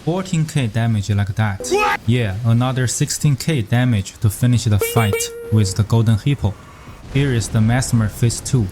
14k damage like that. Yeah, another 16k damage to finish the fight with the Golden Hippo. Here is the Messmer phase 2.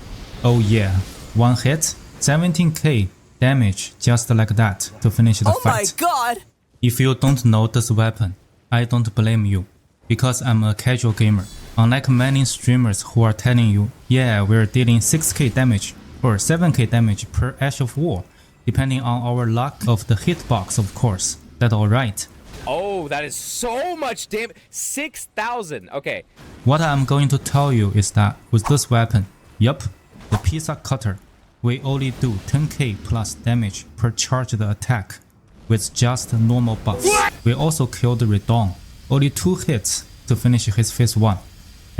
Oh yeah, one hit, 17k damage just like that to finish the fight. Oh my god! If you don't know this weapon, I don't blame you, because I'm a casual gamer. Unlike many streamers who are telling you, yeah, we're dealing 6k damage or 7k damage per Ash of War, depending on our luck of the hitbox, of course. That's alright. Oh, that is so much damage. 6,000. Okay. What I'm going to tell you is that with this weapon, yup, the pizza cutter, we only do 10k plus damage per charged attack with just normal buffs. We also killed Radahn, only 2 hits to finish his phase 1.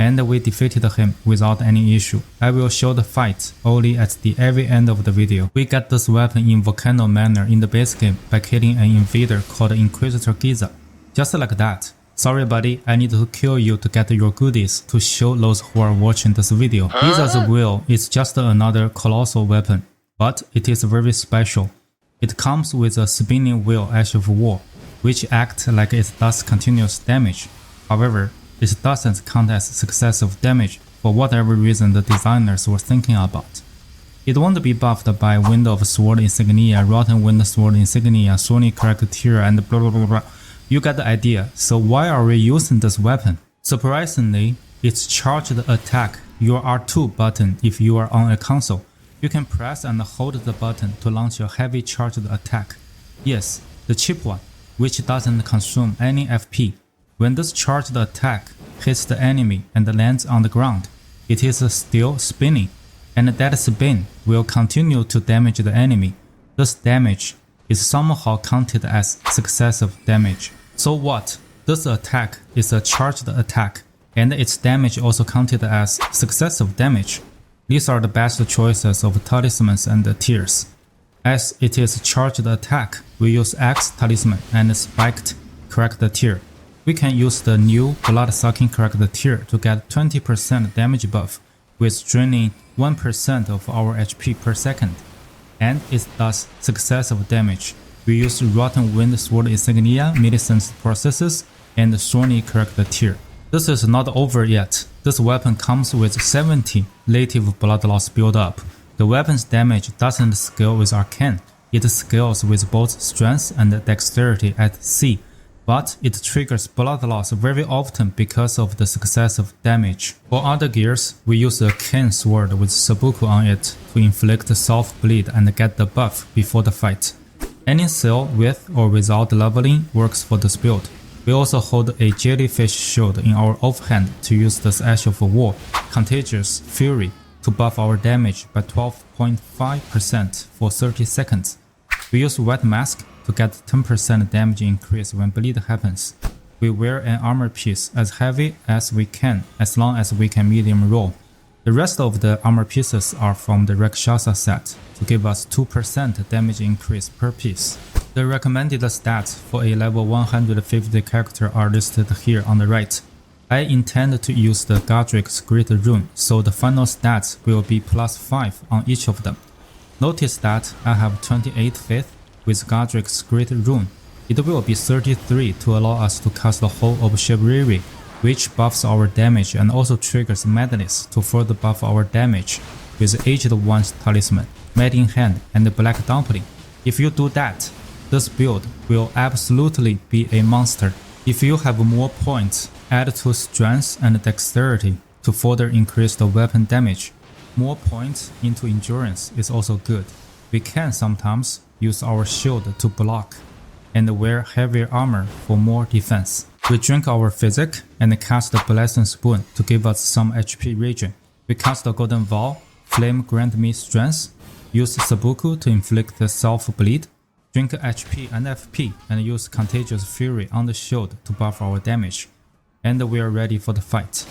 And we defeated him without any issue. I will show the fight only at the very end of the video. We got this weapon in volcano manner in the base game by killing an invader called Inquisitor Ghiza. Just like that. Sorry buddy, I need to kill you to get your goodies to show those who are watching this video. Ghiza's wheel is just another colossal weapon, but it is very special. It comes with a spinning wheel Ash of War, which acts like it does continuous damage. However, it doesn't count as successive damage for whatever reason the designers were thinking about. It won't be buffed by Wind of Sword Insignia, Rotten Wind Sword Insignia, Sony Character, and blah blah blah blah. You get the idea, so why are we using this weapon? Surprisingly, it's charged attack your R2 button if you are on a console. You can press and hold the button to launch a heavy charged attack. Yes, the cheap one, which doesn't consume any FP. When this charged attack hits the enemy and lands on the ground, it is still spinning, and that spin will continue to damage the enemy. This damage is somehow counted as successive damage. So what? This attack is a charged attack, and its damage also counted as successive damage. These are the best choices of talismans and tiers. As it is charged attack, we use X talisman and spiked character tier. We can use the new blood-sucking character tier to get 20% damage buff with draining 1% of our HP per second, and it does successive damage. We use Rotten Wind Sword Insignia, Medicines Processes, and Sony character tier. This is not over yet. This weapon comes with 70 native blood loss build up. The weapon's damage doesn't scale with Arcane, it scales with both strength and dexterity at C. But it triggers blood loss very often because of the successive damage. For other gears, we use a cane sword with Sabuku on it to inflict self-bleed and get the buff before the fight. Any skill with or without leveling works for this build. We also hold a jellyfish shield in our offhand to use this Ash of War, Contagious Fury, to buff our damage by 12.5% for 30 seconds. We use Wet Mask to get 10% damage increase when bleed happens. We wear an armor piece as heavy as we can as long as we can medium roll. The rest of the armor pieces are from the Rakshasa set to give us 2% damage increase per piece. The recommended stats for a level 150 character are listed here on the right. I intend to use the Godrick's Great Rune, so the final stats will be +5 on each of them. Notice that I have 28 faith with Godrick's Great Rune. It will be 33 to allow us to cast the whole of Chivalry, which buffs our damage and also triggers Madness to further buff our damage with Aged One's Talisman, Mad in Hand, and Black Dumpling. If you do that, this build will absolutely be a monster. If you have more points, add to Strength and Dexterity to further increase the weapon damage. More points into Endurance is also good. We can sometimes use our shield to block, and wear heavier armor for more defense. We drink our physic and cast the Blessing Spoon to give us some HP regen. We cast the Golden Vow, Flame grant me strength, use Sabuku to inflict the self-bleed, drink HP and FP, and use Contagious Fury on the shield to buff our damage. And we are ready for the fight.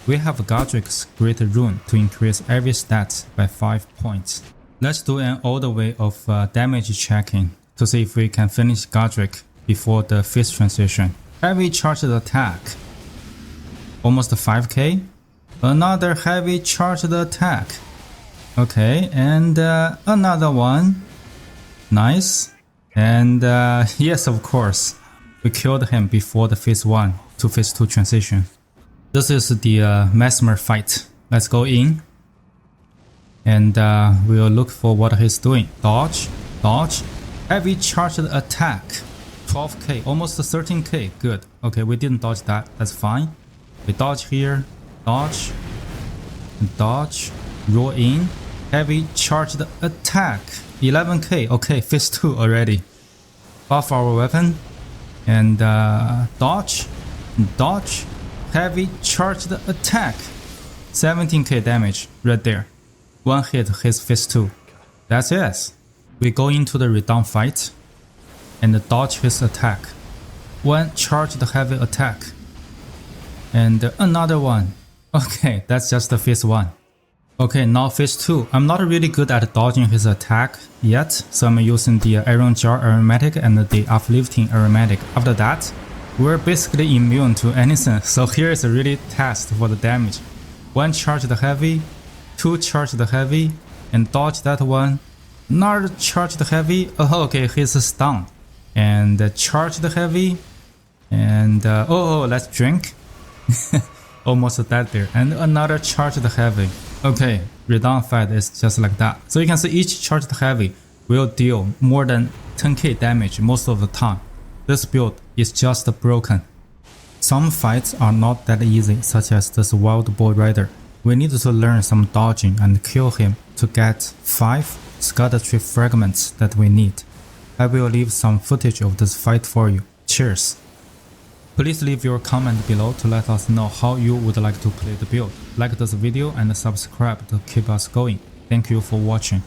We have Godrick's Great Rune to increase every stat by 5 points. Let's do an older way of damage checking to see if we can finish Godrick before the phase transition. Heavy charged attack. Almost 5k. Another heavy charged attack. Okay, and another one. Nice. And yes, of course, we killed him before the phase 1 to phase 2 transition. This is the Messmer fight. Let's go in. And we'll look for what he's doing. Dodge, dodge, heavy charged attack. 12k, almost 13k, good. Okay, we didn't dodge that, that's fine. We dodge here, dodge, dodge, roll in, heavy charged attack. 11k, okay, phase 2 already. Buff our weapon. And dodge, dodge, heavy charged attack. 17k damage right there. One hit his phase 2. That's it. We go into the Radahn fight and dodge his attack. One charged heavy attack. And another one. Okay, that's just the phase 1. Okay, now phase 2. I'm not really good at dodging his attack yet, so I'm using the Iron Jar Aromatic and the Uplifting Aromatic. After that, we're basically immune to anything, so here is a really test for the damage. One charged heavy, two charged heavy, and dodge that one. Another charged heavy, oh okay, he's stunned. And charged heavy, and let's drink. Almost dead there. And another charged heavy. Okay, Radahn fight is just like that. So you can see each charged heavy will deal more than 10k damage most of the time. This build is just broken. Some fights are not that easy, such as this Wild Boar Rider. We need to learn some dodging and kill him to get 5 Erdtree fragments that we need. I will leave some footage of this fight for you. Cheers! Please leave your comment below to let us know how you would like to play the build. Like this video and subscribe to keep us going. Thank you for watching.